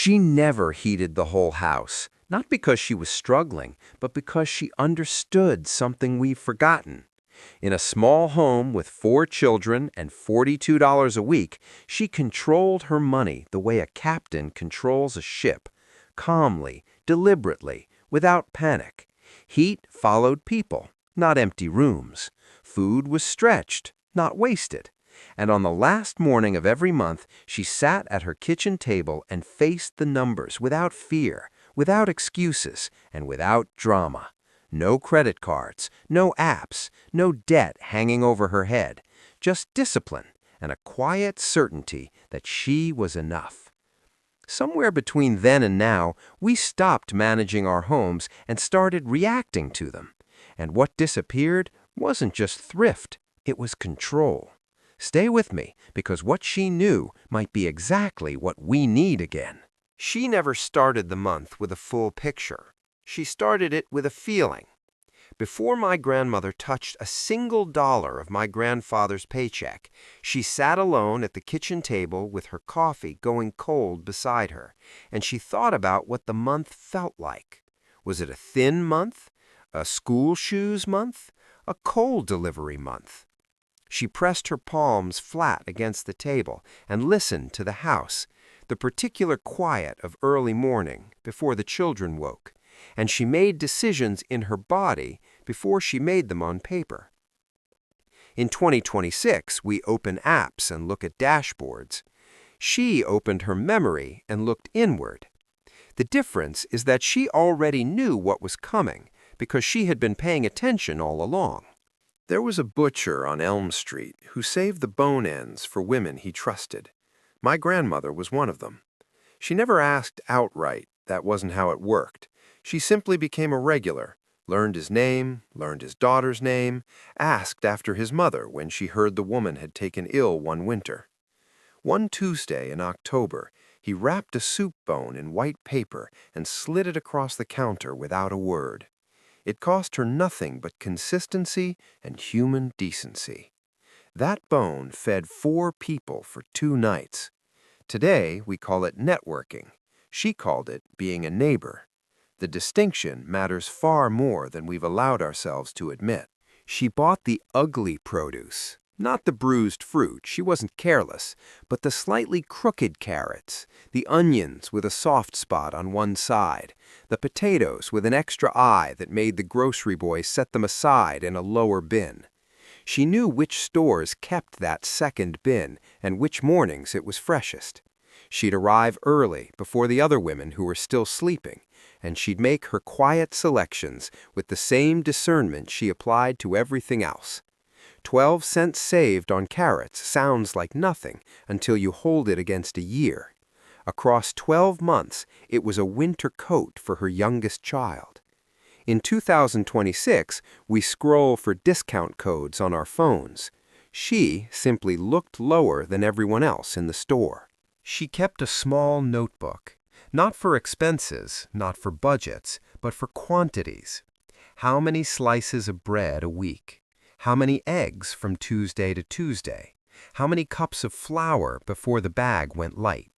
She never heated the whole house, not because she was struggling, but because she understood something we've forgotten. In a small home with 4 children and $42 a week, she controlled her money the way a captain controls a ship, calmly, deliberately, without panic. Heat followed people, not empty rooms. Food was stretched, not wasted. And on the last morning of every month, she sat at her kitchen table and faced the numbers without fear, without excuses, and without drama. No credit cards, no apps, no debt hanging over her head, just discipline and a quiet certainty that she was enough. Somewhere between then and now, we stopped managing our homes and started reacting to them. And what disappeared wasn't just thrift, it was control. Stay with me, because what she knew might be exactly what we need again. She never started the month with a full picture. She started it with a feeling. Before my grandmother touched a single dollar of my grandfather's paycheck, she sat alone at the kitchen table with her coffee going cold beside her, and she thought about what the month felt like. Was it a thin month? A school shoes month? A coal delivery month? She pressed her palms flat against the table and listened to the house, the particular quiet of early morning before the children woke, and she made decisions in her body before she made them on paper. In 2026, we open apps and look at dashboards. She opened her memory and looked inward. The difference is that she already knew what was coming because she had been paying attention all along. There was a butcher on Elm Street who saved the bone ends for women he trusted. My grandmother was one of them. She never asked outright. That wasn't how it worked. She simply became a regular, learned his name, learned his daughter's name, asked after his mother when she heard the woman had taken ill one winter. One Tuesday in October, he wrapped a soup bone in white paper and slid it across the counter without a word. It cost her nothing but consistency and human decency. That bone fed 4 people for 2 nights. Today, we call it networking. She called it being a neighbor. The distinction matters far more than we've allowed ourselves to admit. She bought the ugly produce, not the bruised fruit, she wasn't careless, but the slightly crooked carrots, the onions with a soft spot on one side, the potatoes with an extra eye that made the grocery boy set them aside in a lower bin. She knew which stores kept that second bin and which mornings it was freshest. She'd arrive early before the other women who were still sleeping, and she'd make her quiet selections with the same discernment she applied to everything else. 12 cents saved on carrots sounds like nothing until you hold it against a year. Across 12 months, it was a winter coat for her youngest child. In 2026, we scroll for discount codes on our phones. She simply looked lower than everyone else in the store. She kept a small notebook, not for expenses, not for budgets, but for quantities. How many slices of bread a week? How many eggs from Tuesday to Tuesday? How many cups of flour before the bag went light?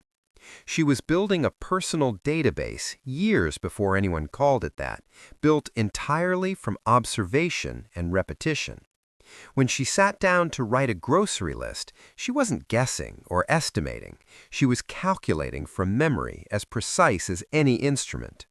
She was building a personal database years before anyone called it that, built entirely from observation and repetition. When she sat down to write a grocery list, she wasn't guessing or estimating. She was calculating from memory as precise as any instrument.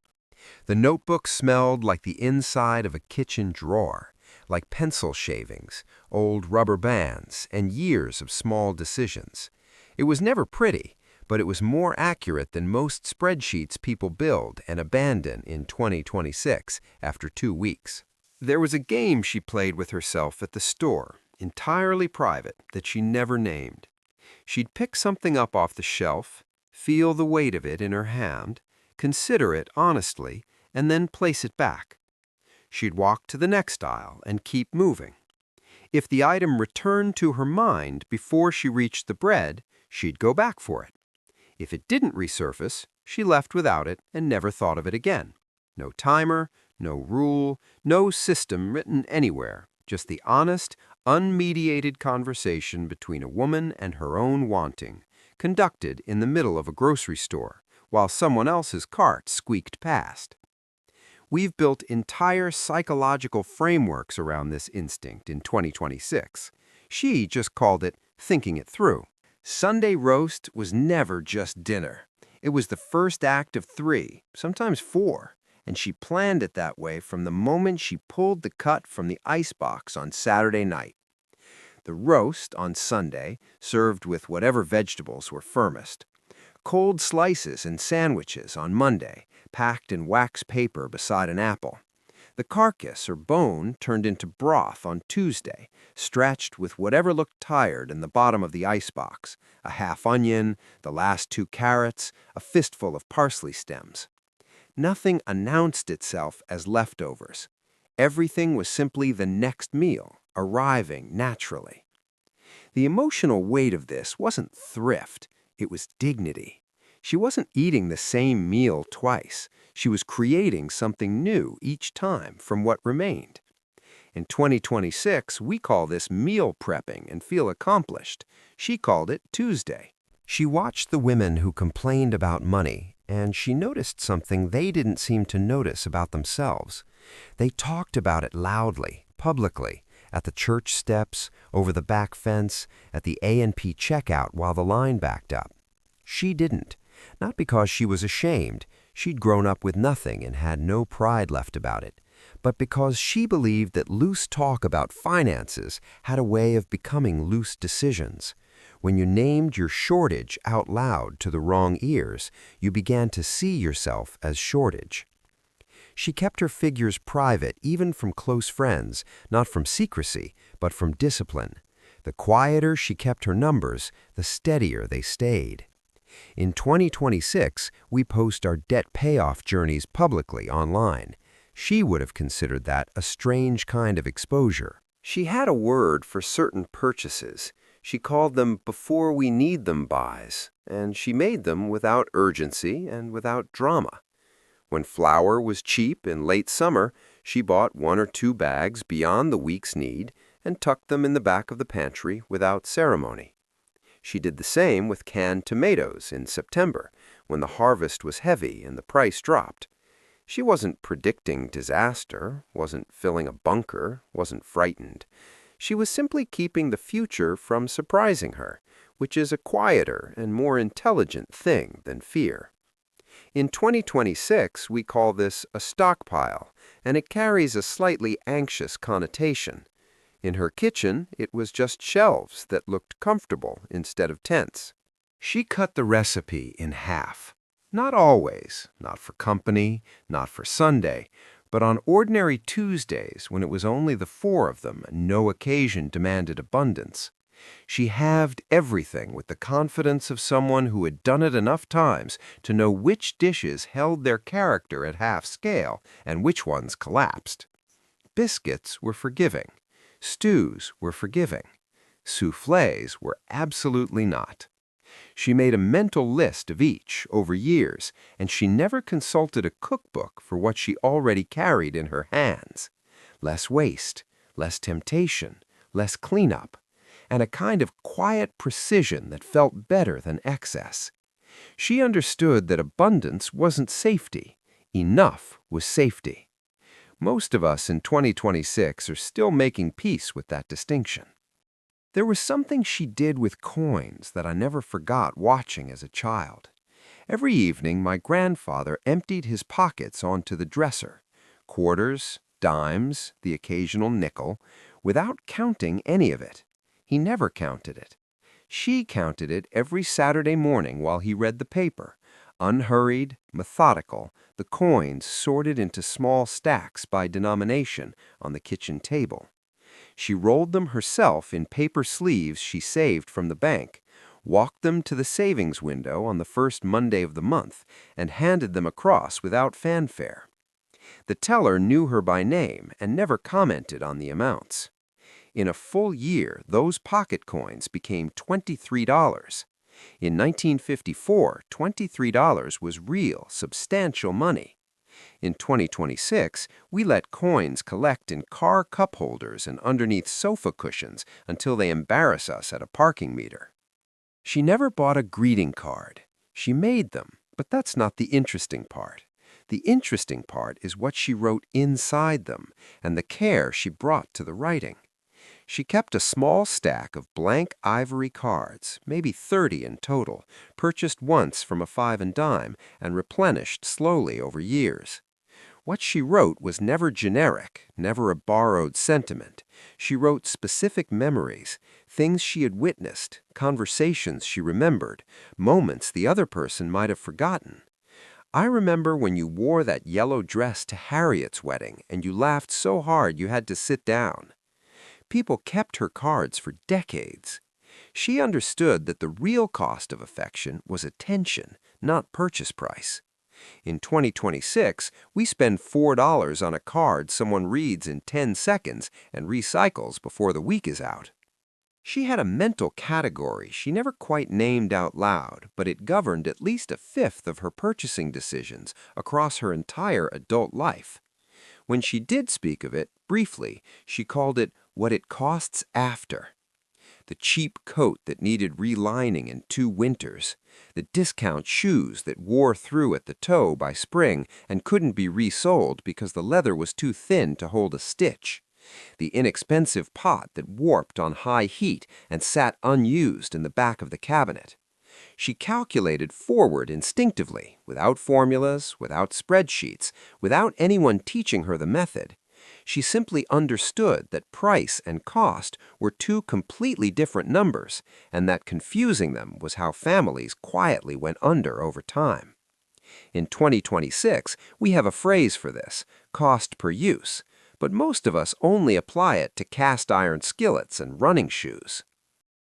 The notebook smelled like the inside of a kitchen drawer, like pencil shavings, old rubber bands, and years of small decisions. It was never pretty, but it was more accurate than most spreadsheets people build and abandon in 2026 after 2 weeks. There was a game she played with herself at the store, entirely private, that she never named. She'd pick something up off the shelf, feel the weight of it in her hand, consider it honestly, and then place it back. She'd walk to the next aisle and keep moving. If the item returned to her mind before she reached the bread, she'd go back for it. If it didn't resurface, she left without it and never thought of it again. No timer, no rule, no system written anywhere, just the honest, unmediated conversation between a woman and her own wanting, conducted in the middle of a grocery store, while someone else's cart squeaked past. We've built entire psychological frameworks around this instinct in 2026. She just called it thinking it through. Sunday roast was never just dinner. It was the first act of three, sometimes four, and she planned it that way from the moment she pulled the cut from the icebox on Saturday night. The roast on Sunday, served with whatever vegetables were firmest. Cold slices and sandwiches on Monday, packed in wax paper beside an apple. The carcass or bone turned into broth on Tuesday, stretched with whatever looked tired in the bottom of the icebox, a half onion, the last 2 carrots, a fistful of parsley stems. Nothing announced itself as leftovers. Everything was simply the next meal, arriving naturally. The emotional weight of this wasn't thrift, it was dignity. She wasn't eating the same meal twice. She was creating something new each time from what remained. In 2026, we call this meal prepping and feel accomplished. She called it Tuesday. She watched the women who complained about money, and she noticed something they didn't seem to notice about themselves. They talked about it loudly, publicly, at the church steps, over the back fence, at the A&P checkout while the line backed up. She didn't. Not because she was ashamed, she'd grown up with nothing and had no pride left about it, but because she believed that loose talk about finances had a way of becoming loose decisions. When you named your shortage out loud to the wrong ears, you began to see yourself as shortage. She kept her figures private even from close friends, not from secrecy, but from discipline. The quieter she kept her numbers, the steadier they stayed. In 2026, we post our debt payoff journeys publicly online. She would have considered that a strange kind of exposure. She had a word for certain purchases. She called them before we need them buys, and she made them without urgency and without drama. When flour was cheap in late summer, she bought 1 or 2 bags beyond the week's need and tucked them in the back of the pantry without ceremony. She did the same with canned tomatoes in September, when the harvest was heavy and the price dropped. She wasn't predicting disaster, wasn't filling a bunker, wasn't frightened. She was simply keeping the future from surprising her, which is a quieter and more intelligent thing than fear. In 2026, we call this a stockpile, and it carries a slightly anxious connotation. In her kitchen, it was just shelves that looked comfortable instead of tense. She cut the recipe in half. Not always, not for company, not for Sunday, but on ordinary Tuesdays when it was only the 4 of them and no occasion demanded abundance. She halved everything with the confidence of someone who had done it enough times to know which dishes held their character at half scale and which ones collapsed. Biscuits were forgiving. Stews were forgiving. Soufflés were absolutely not. She made a mental list of each over years, and she never consulted a cookbook for what she already carried in her hands. Less waste, less temptation, less cleanup, and a kind of quiet precision that felt better than excess. She understood that abundance wasn't safety. Enough was safety. Most of us in 2026 are still making peace with that distinction. There was something she did with coins that I never forgot watching as a child. Every evening, my grandfather emptied his pockets onto the dresser, quarters, dimes, the occasional nickel, without counting any of it. He never counted it. She counted it every Saturday morning while he read the paper. Unhurried, methodical, the coins sorted into small stacks by denomination on the kitchen table. She rolled them herself in paper sleeves she saved from the bank, walked them to the savings window on the first Monday of the month, and handed them across without fanfare. The teller knew her by name and never commented on the amounts. In a full year, those pocket coins became $23. In 1954, $23 was real, substantial money. In 2026, we let coins collect in car cup holders and underneath sofa cushions until they embarrass us at a parking meter. She never bought a greeting card. She made them, But that's not the interesting part. The interesting part is what she wrote inside them and the care she brought to the writing. She kept a small stack of blank ivory cards, maybe 30 in total, purchased once from a five and dime and replenished slowly over years. What she wrote was never generic, never a borrowed sentiment. She wrote specific memories, things she had witnessed, conversations she remembered, moments the other person might have forgotten. I remember when you wore that yellow dress to Harriet's wedding and you laughed so hard you had to sit down. People kept her cards for decades. She understood that the real cost of affection was attention, not purchase price. In 2026, we spend $4 on a card someone reads in 10 seconds and recycles before the week is out. She had a mental category she never quite named out loud, but it governed at least a fifth of her purchasing decisions across her entire adult life. When she did speak of it, briefly, she called it what it costs after. The cheap coat that needed relining in 2 winters, the discount shoes that wore through at the toe by spring and couldn't be resoled because the leather was too thin to hold a stitch, the inexpensive pot that warped on high heat and sat unused in the back of the cabinet. She calculated forward instinctively, without formulas, without spreadsheets, without anyone teaching her the method. She simply understood that price and cost were 2 completely different numbers, and that confusing them was how families quietly went under over time. In 2026, we have a phrase for this, cost per use, but most of us only apply it to cast iron skillets and running shoes.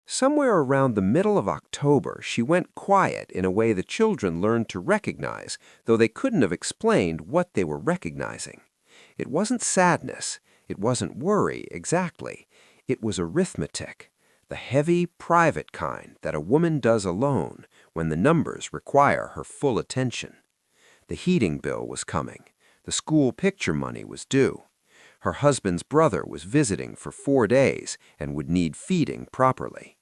Somewhere around the middle of October, she went quiet in a way the children learned to recognize, though they couldn't have explained what they were recognizing. It wasn't sadness, it wasn't worry exactly. It was arithmetic, the heavy, private kind that a woman does alone when the numbers require her full attention. The heating bill was coming. The school picture money was due. Her husband's brother was visiting for 4 days and would need feeding properly.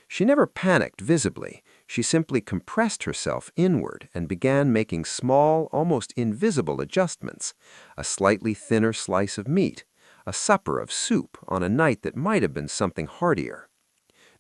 She never panicked visibly. She simply compressed herself inward and began making small, almost invisible adjustments. A slightly thinner slice of meat, a supper of soup on a night that might have been something heartier.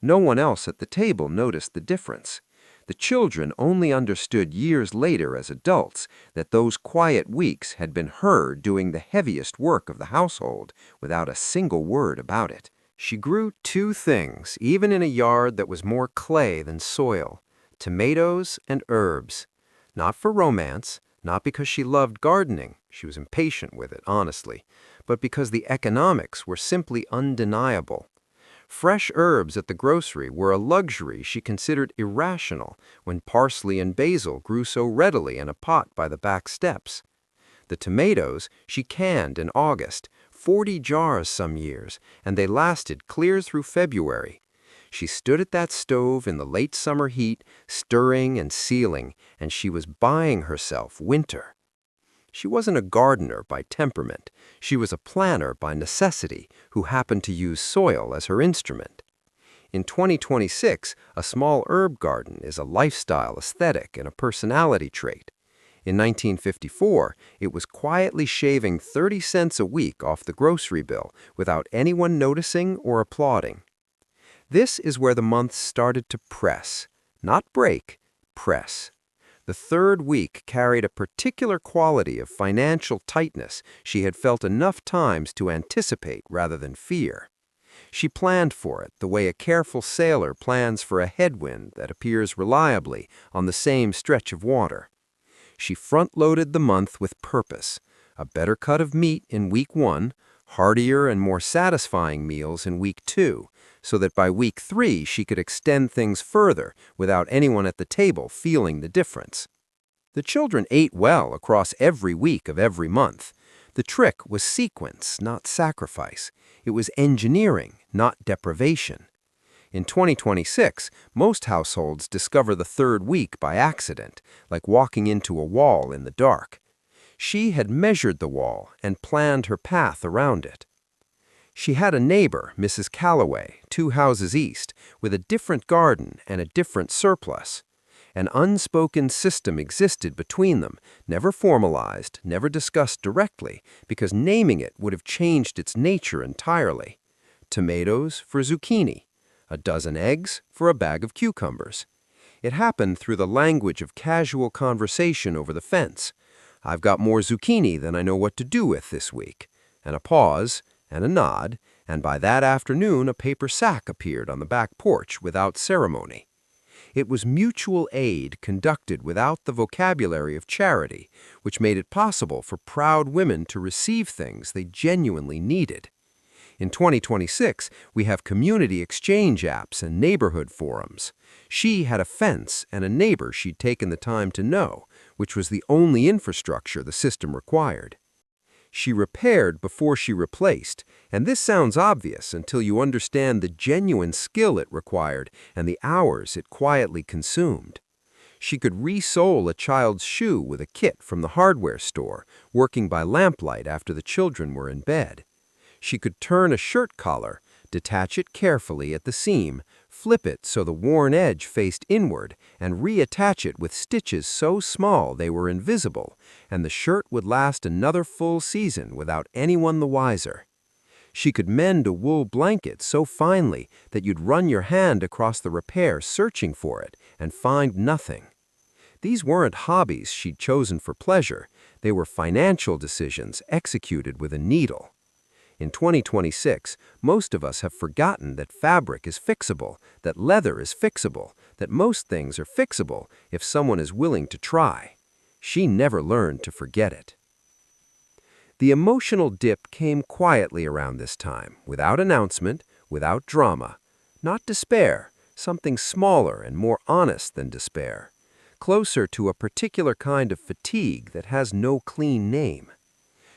No one else at the table noticed the difference. The children only understood years later as adults that those quiet weeks had been her doing the heaviest work of the household without a single word about it. She grew 2 things, even in a yard that was more clay than soil, tomatoes and herbs. Not for romance, not because she loved gardening, she was impatient with it, honestly, but because the economics were simply undeniable. Fresh herbs at the grocery were a luxury she considered irrational when parsley and basil grew so readily in a pot by the back steps. The tomatoes she canned in August, 40 jars some years, and they lasted clear through February. She stood at that stove in the late summer heat, stirring and sealing, and she was buying herself winter. She wasn't a gardener by temperament. She was a planner by necessity who happened to use soil as her instrument. In 2026, a small herb garden is a lifestyle aesthetic and a personality trait. In 1954, it was quietly shaving 30 cents a week off the grocery bill without anyone noticing or applauding. This is where the months started to press, not break, press. The 3rd week carried a particular quality of financial tightness she had felt enough times to anticipate rather than fear. She planned for it the way a careful sailor plans for a headwind that appears reliably on the same stretch of water. She front-loaded the month with purpose, a better cut of meat in week 1, heartier and more satisfying meals in week 2, so that by week 3 she could extend things further without anyone at the table feeling the difference. The children ate well across every week of every month. The trick was sequence, not sacrifice. It was engineering, not deprivation. In 2026, most households discover the 3rd week by accident, like walking into a wall in the dark. She had measured the wall and planned her path around it. She had a neighbor, Mrs. Calloway, 2 houses east, with a different garden and a different surplus. An unspoken system existed between them, never formalized, never discussed directly, because naming it would have changed its nature entirely. Tomatoes for zucchini, a dozen eggs for a bag of cucumbers. It happened through the language of casual conversation over the fence. "I've got more zucchini than I know what to do with this week." And a pause, and a nod, and by that afternoon a paper sack appeared on the back porch without ceremony. It was mutual aid conducted without the vocabulary of charity, which made it possible for proud women to receive things they genuinely needed. In 2026, we have community exchange apps and neighborhood forums. She had a fence and a neighbor she'd taken the time to know, which was the only infrastructure the system required. She repaired before she replaced, and this sounds obvious until you understand the genuine skill it required and the hours it quietly consumed. She could re-sole a child's shoe with a kit from the hardware store, working by lamplight after the children were in bed. She could turn a shirt collar, detach it carefully at the seam, flip it so the worn edge faced inward, and reattach it with stitches so small they were invisible, and the shirt would last another full season without anyone the wiser. She could mend a wool blanket so finely that you'd run your hand across the repair searching for it and find nothing. These weren't hobbies she'd chosen for pleasure. They were financial decisions executed with a needle. In 2026, most of us have forgotten that fabric is fixable, that leather is fixable, that most things are fixable if someone is willing to try. She never learned to forget it. The emotional dip came quietly around this time, without announcement, without drama. Not despair, something smaller and more honest than despair. Closer to a particular kind of fatigue that has no clean name.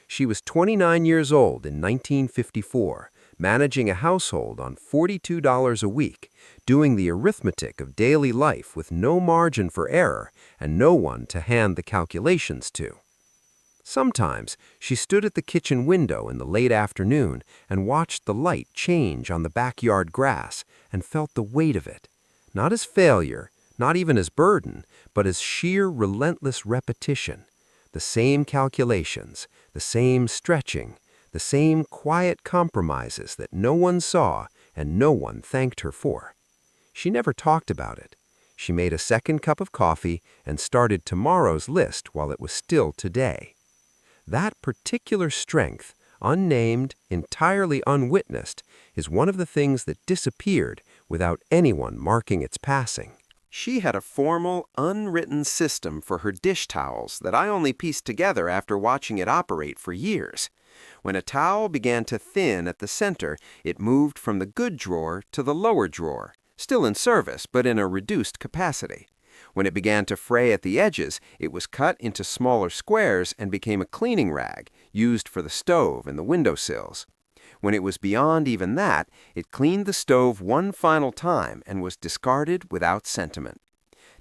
She was 29 years old in 1954, managing a household on $42 a week, doing the arithmetic of daily life with no margin for error and no one to hand the calculations to. Sometimes she stood at the kitchen window in the late afternoon and watched the light change on the backyard grass and felt the weight of it, not as failure, not even as burden, but as sheer relentless repetition. The same calculations, the same stretching, the same quiet compromises that no one saw and no one thanked her for. She never talked about it. She made a second cup of coffee and started tomorrow's list while it was still today. That particular strength, unnamed, entirely unwitnessed, is one of the things that disappeared without anyone marking its passing. She had a formal, unwritten system for her dish towels that I only pieced together after watching it operate for years. When a towel began to thin at the center, it moved from the good drawer to the lower drawer, still in service but in a reduced capacity. When it began to fray at the edges, it was cut into smaller squares and became a cleaning rag, used for the stove and the windowsills. When it was beyond even that, it cleaned the stove one final time and was discarded without sentiment.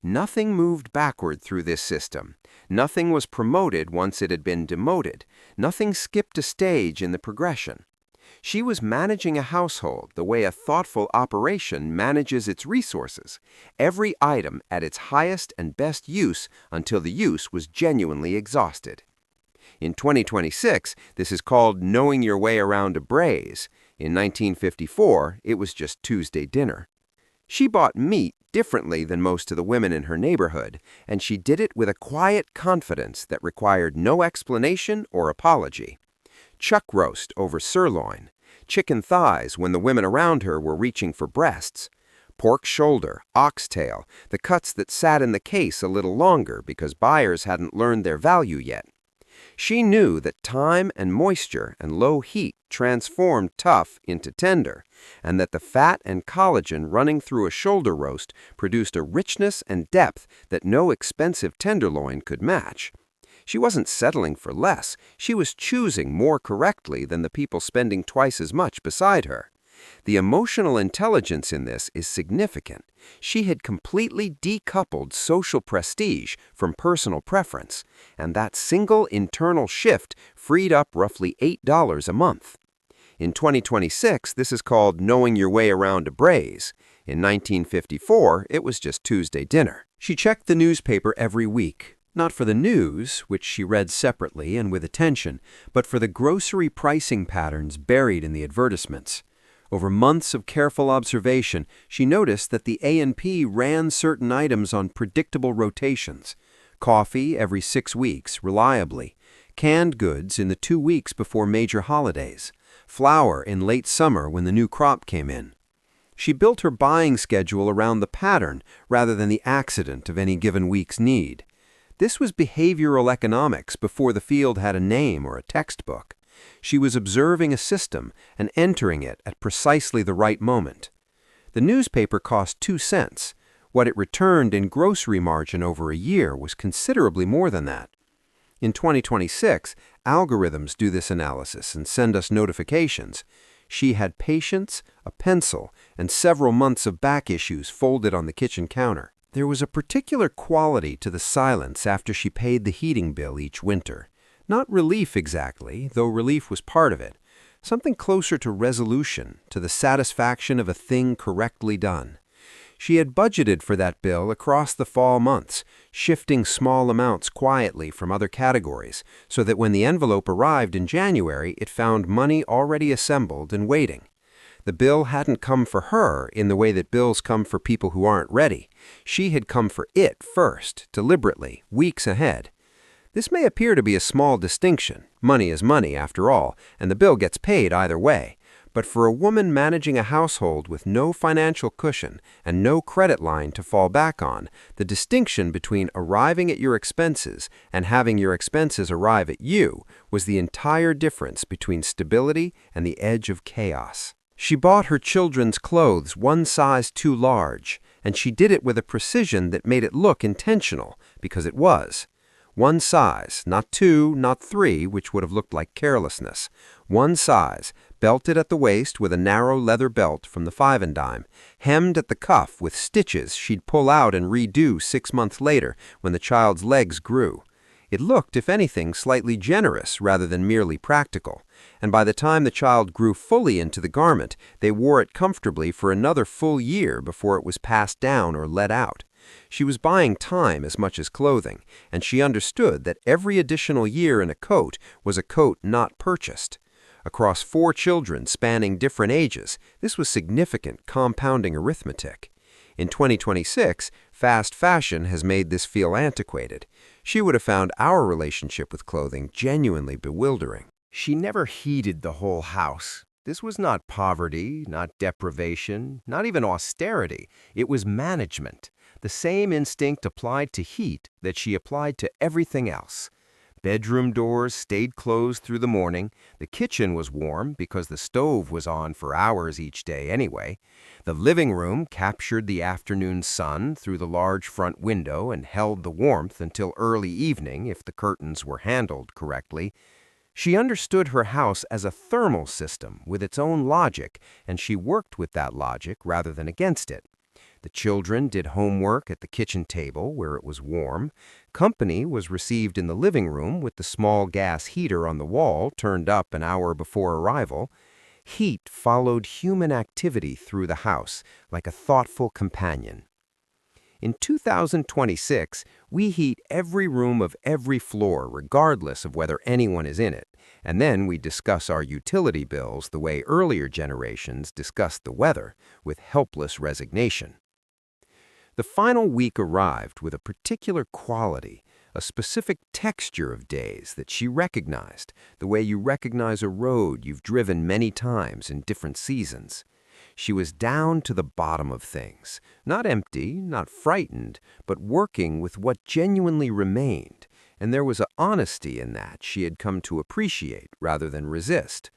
Nothing moved backward through this system. Nothing was promoted once it had been demoted. Nothing skipped a stage in the progression. She was managing a household the way a thoughtful operation manages its resources, every item at its highest and best use until the use was genuinely exhausted. In 2026, this is called knowing your way around a braise. In 1954, it was just Tuesday dinner. She bought meat differently than most of the women in her neighborhood, and she did it with a quiet confidence that required no explanation or apology. Chuck roast over sirloin, chicken thighs when the women around her were reaching for breasts, pork shoulder, oxtail, the cuts that sat in the case a little longer because buyers hadn't learned their value yet. She knew that time and moisture and low heat transformed tough into tender, and that the fat and collagen running through a shoulder roast produced a richness and depth that no expensive tenderloin could match. She wasn't settling for less. She was choosing more correctly than the people spending twice as much beside her. The emotional intelligence in this is significant. She had completely decoupled social prestige from personal preference, and that single internal shift freed up roughly $8 a month. In 2026, this is called knowing your way around a braise. In 1954, it was just Tuesday dinner. She checked the newspaper every week, not for the news, which she read separately and with attention, but for the grocery pricing patterns buried in the advertisements. Over months of careful observation, she noticed that the A&P ran certain items on predictable rotations. Coffee every 6 weeks, reliably. Canned goods in the 2 weeks before major holidays. Flour in late summer when the new crop came in. She built her buying schedule around the pattern rather than the accident of any given week's need. This was behavioral economics before the field had a name or a textbook. She was observing a system and entering it at precisely the right moment. The newspaper cost 2 cents. What it returned in grocery margin over a year was considerably more than that. In 2026, algorithms do this analysis and send us notifications. She had patience, a pencil, and several months of back issues folded on the kitchen counter. There was a particular quality to the silence after she paid the heating bill each winter. Not relief exactly, though relief was part of it. Something closer to resolution, to the satisfaction of a thing correctly done. She had budgeted for that bill across the fall months, shifting small amounts quietly from other categories, so that when the envelope arrived in January, it found money already assembled and waiting. The bill hadn't come for her in the way that bills come for people who aren't ready. She had come for it first, deliberately, weeks ahead. This may appear to be a small distinction. Money is money, after all, and the bill gets paid either way. But for a woman managing a household with no financial cushion and no credit line to fall back on, the distinction between arriving at your expenses and having your expenses arrive at you was the entire difference between stability and the edge of chaos. She bought her children's clothes one size too large, and she did it with a precision that made it look intentional, because it was. One size, not 2, not 3, which would have looked like carelessness. One size, belted at the waist with a narrow leather belt from the 5 and dime, hemmed at the cuff with stitches she'd pull out and redo 6 months later when the child's legs grew. It looked, if anything, slightly generous rather than merely practical, and by the time the child grew fully into the garment, they wore it comfortably for another full year before it was passed down or let out. She was buying time as much as clothing, and she understood that every additional year in a coat was a coat not purchased. Across 4 children spanning different ages, this was significant compounding arithmetic. In 2026, fast fashion has made this feel antiquated. She would have found our relationship with clothing genuinely bewildering. She never heated the whole house. This was not poverty, not deprivation, not even austerity. It was management. The same instinct applied to heat that she applied to everything else. Bedroom doors stayed closed through the morning. The kitchen was warm because the stove was on for hours each day anyway. The living room captured the afternoon sun through the large front window and held the warmth until early evening if the curtains were handled correctly. She understood her house as a thermal system with its own logic, and she worked with that logic rather than against it. The children did homework at the kitchen table where it was warm. Company was received in the living room with the small gas heater on the wall turned up an hour before arrival. Heat followed human activity through the house like a thoughtful companion. In 2026, we heat every room of every floor regardless of whether anyone is in it, and then we discuss our utility bills the way earlier generations discussed the weather, with helpless resignation. The final week arrived with a particular quality, a specific texture of days that she recognized, the way you recognize a road you've driven many times in different seasons. She was down to the bottom of things, not empty, not frightened, but working with what genuinely remained, and there was an honesty in that she had come to appreciate rather than resist.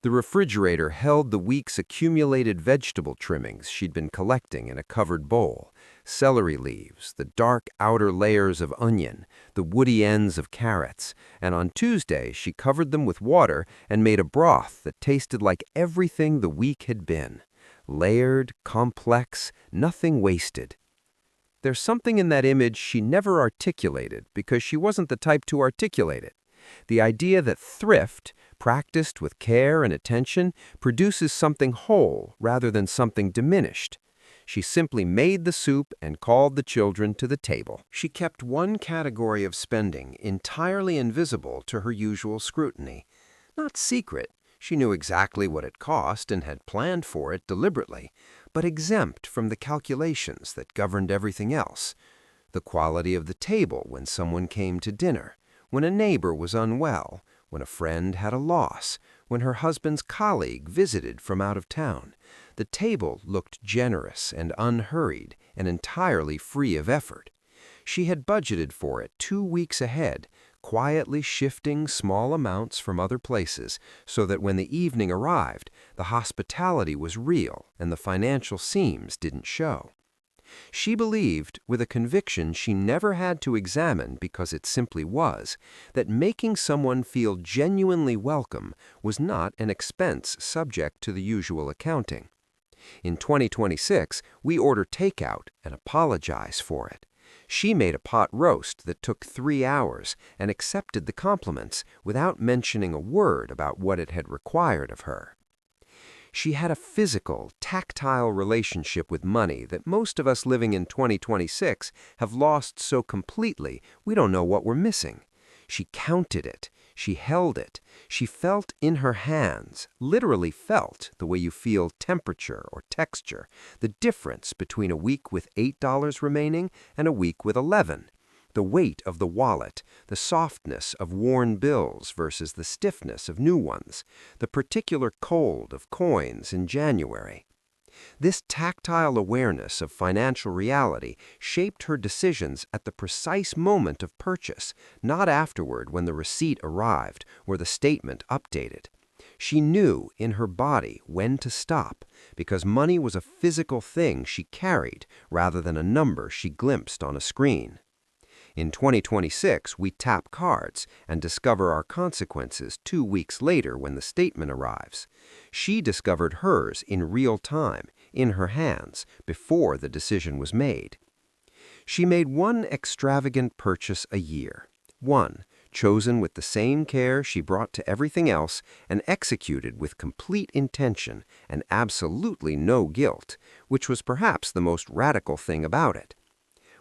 The refrigerator held the week's accumulated vegetable trimmings she'd been collecting in a covered bowl, celery leaves, the dark outer layers of onion, the woody ends of carrots, and on Tuesday she covered them with water and made a broth that tasted like everything the week had been. Layered, complex, nothing wasted. There's something in that image she never articulated because she wasn't the type to articulate it. The idea that thrift, practiced with care and attention, produces something whole rather than something diminished. She simply made the soup and called the children to the table. She kept one category of spending entirely invisible to her usual scrutiny. Not secret, she knew exactly what it cost and had planned for it deliberately, but exempt from the calculations that governed everything else. The quality of the table when someone came to dinner, when a neighbor was unwell, when a friend had a loss, when her husband's colleague visited from out of town. The table looked generous and unhurried and entirely free of effort. She had budgeted for it 2 weeks ahead, quietly shifting small amounts from other places so that when the evening arrived, the hospitality was real and the financial seams didn't show. She believed, with a conviction she never had to examine because it simply was, that making someone feel genuinely welcome was not an expense subject to the usual accounting. In 2026, we order takeout and apologize for it. She made a pot roast that took 3 hours and accepted the compliments without mentioning a word about what it had required of her. She had a physical, tactile relationship with money that most of us living in 2026 have lost so completely we don't know what we're missing. She counted it. She held it. She felt in her hands, literally felt the way you feel temperature or texture, the difference between a week with $8 remaining and a week with 11. The weight of the wallet, the softness of worn bills versus the stiffness of new ones, the particular cold of coins in January. This tactile awareness of financial reality shaped her decisions at the precise moment of purchase, not afterward when the receipt arrived or the statement updated. She knew in her body when to stop, because money was a physical thing she carried rather than a number she glimpsed on a screen. In 2026, we tap cards and discover our consequences 2 weeks later when the statement arrives. She discovered hers in real time, in her hands, before the decision was made. She made one extravagant purchase a year. One, chosen with the same care she brought to everything else and executed with complete intention and absolutely no guilt, which was perhaps the most radical thing about it.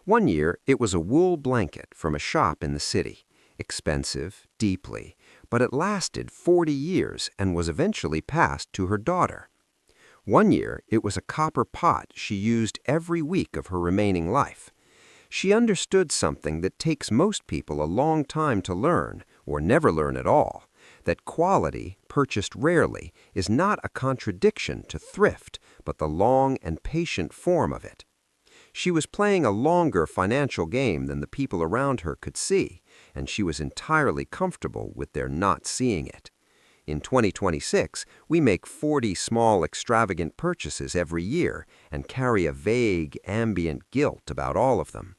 One year, it was a wool blanket from a shop in the city. Expensive, deeply, but it lasted 40 years and was eventually passed to her daughter. One year, it was a copper pot she used every week of her remaining life. She understood something that takes most people a long time to learn, or never learn at all, that quality, purchased rarely, is not a contradiction to thrift, but the long and patient form of it. She was playing a longer financial game than the people around her could see, and she was entirely comfortable with their not seeing it. In 2026, we make 40 small extravagant purchases every year and carry a vague, ambient guilt about all of them.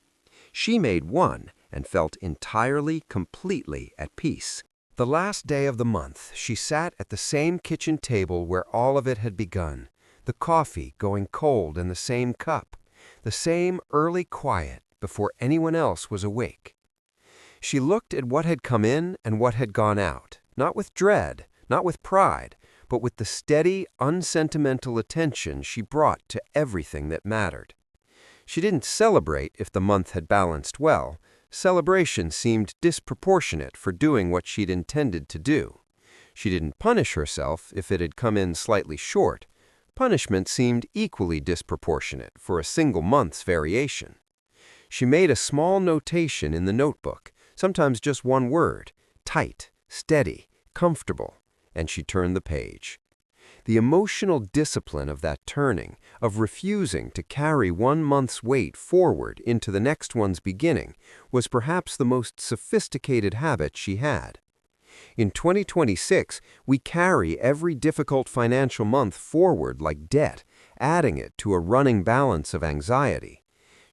She made one and felt entirely, completely at peace. The last day of the month, she sat at the same kitchen table where all of it had begun, the coffee going cold in the same cup, the same early quiet before anyone else was awake. She looked at what had come in and what had gone out, not with dread, not with pride, but with the steady, unsentimental attention she brought to everything that mattered. She didn't celebrate if the month had balanced well. Celebration seemed disproportionate for doing what she'd intended to do. She didn't punish herself if it had come in slightly short. Punishment seemed equally disproportionate for a single month's variation. She made a small notation in the notebook, sometimes just one word, tight, steady, comfortable, and she turned the page. The emotional discipline of that turning, of refusing to carry 1 month's weight forward into the next one's beginning, was perhaps the most sophisticated habit she had. In 2026, we carry every difficult financial month forward like debt, adding it to a running balance of anxiety.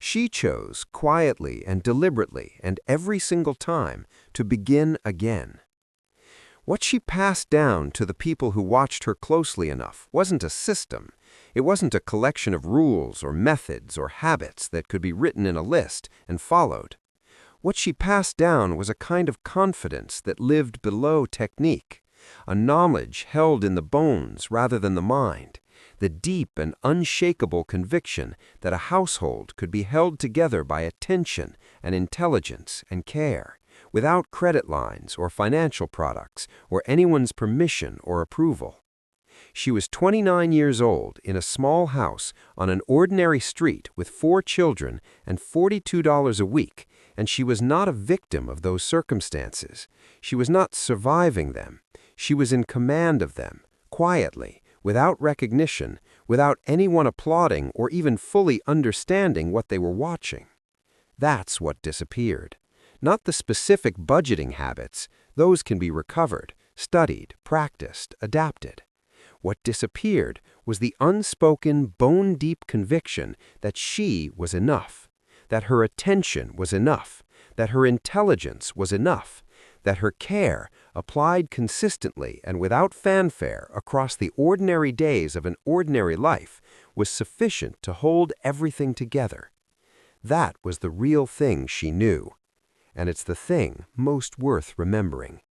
She chose, quietly and deliberately and every single time, to begin again. What she passed down to the people who watched her closely enough wasn't a system. It wasn't a collection of rules or methods or habits that could be written in a list and followed. What she passed down was a kind of confidence that lived below technique, a knowledge held in the bones rather than the mind, The deep and unshakable conviction that a household could be held together by attention and intelligence and care, without credit lines or financial products or anyone's permission or approval. She was 29 years old in a small house on an ordinary street with 4 children and $42 a week, and she was not a victim of those circumstances. She was not surviving them. She was in command of them, quietly, without recognition, without anyone applauding or even fully understanding what they were watching. That's what disappeared. Not the specific budgeting habits. Those can be recovered, studied, practiced, adapted. What disappeared was the unspoken, bone-deep conviction that she was enough, that her attention was enough, that her intelligence was enough, that her care, applied consistently and without fanfare across the ordinary days of an ordinary life, was sufficient to hold everything together. That was the real thing she knew, and it's the thing most worth remembering.